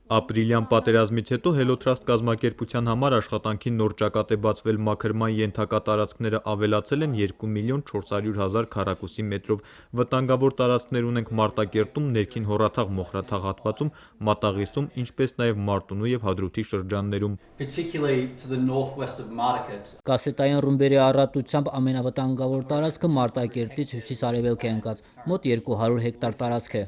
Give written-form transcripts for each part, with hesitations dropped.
Ապրիլյան պատերազմից հետո Hellotrust կազմակերպության համար աշխատանքի նոր ճակատ է բացվել, մաքրման ենթակա տարածքները ավելացել են 2.400.000 քառակուսի մետրով, վտանգավոր տարածքներ ունենք Մարտակերտում, Ներքին Հոռաթաղ Մոխրաթաղ հատվածում, Մատաղիսում, ինչպես նաև Մարտունու և Հադրութի շրջաններում։ Կասետային ռումբերի առատությամբ ամենավտանգավոր տարածքը Մարտակերտից հյուսիս-արևելք է ընկած, մոտ 200 հեկտար տարածք է։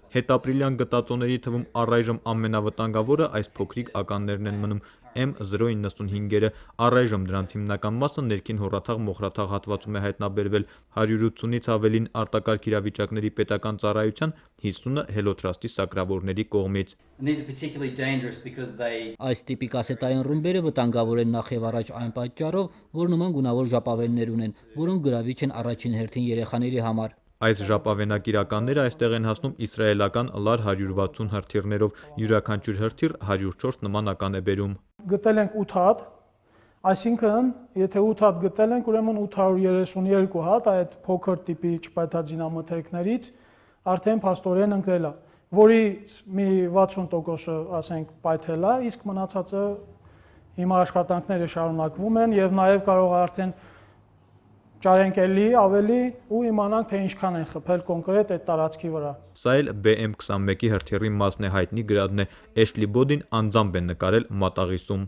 Հետապրիլյան գտածոների թվում առայժմ ամենավտանգավորը այս փոքրիկ ականներն են մնում M095-երը, առայժմ դրանց հիմնական մասը Ներքին Հոռաթաղ Մոխրաթաղ հատվածում է հայտնաբերվել, 180-ից ավելին արտակարգ իրավիճակների պետական ծառայության, 50-ը Hellotrust-ի սակրավորների կողմից։ Այս տիպի կասետային ռումբերը վտանգավոր են նախ եւ առաջ այն պատճառով, որ նման գունավոր ժապավեններ ունեն, որոնք գրավիչ են առաջին հերթին երեխաների համար։ Այս ժապավենակիրականները այստեղ են հասնում իսրայելական LAR 160 հրթիռներով, յուրաքանչյուր հրթիռ 104 նման ական է բերում։ Գտել ենք 8 հատ, այսինքն եթե 8 հատ գտել ենք, ուրեմն 832 հատ այդ փոքր տիպի չպայթած զինամթերքներից արդեն փաստորեն ընկել է, որից մի 60%-ը, ասենք, պայթել է, իսկ մնացածը հիմա աշխատանքները շարունակվում են եւ նաեւ կարող է արդեն ճարենք էլի ավելի ու իմանանք թե ինչքան են խփել կոնկրետ այդ տարածքի վրա։ Սա էլ BM-21-ի հրթիռի մասն է, հայտնի գրադն է, Էշլի Բոդին անձամբ է նկարել Մատաղիսում։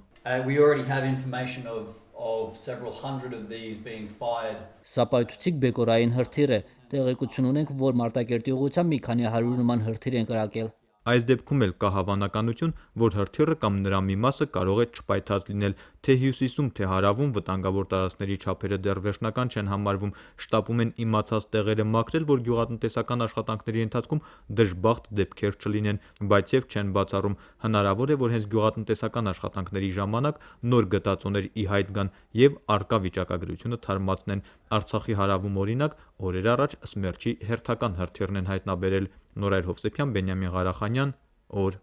Սա պայթուցիկ բեկորային հրթիռ է, տեղեկություն ունենք, որ Մարտակերտի ուղղությամբ մի քանի 100 նման հրթիռ են կրակել։ Այս դեպքում էլ կա հավանականություն, որ հրթիռը կամ նրա մի մասը կարող է չպայթած լինել, թե հյուսիսում, թե հարավում վտանգավոր տարածքների չափերը դեռ վերջնական չեն համարվում, շտապում են իմացած տեղերը մաքրել, որ գյուղատնտեսական աշխատանքների ընթացքում դժբախտ դեպքեր չլինեն, բայց եւ չեն բացառում, հնարավոր է, որ հենց գյուղատնտեսական աշխատանքների ժամանակ նոր գտածոներ ի հայտ գան եւ առկա վիճակագրությունը թարմացնեն։ Արցախի հարավում օրինակ օրեր առաջ Սմերչի հերթական հրթիռն են հայտնաբերել։ Նորայր Հովսեփյան, Բենյամին Ղարախանյան, օր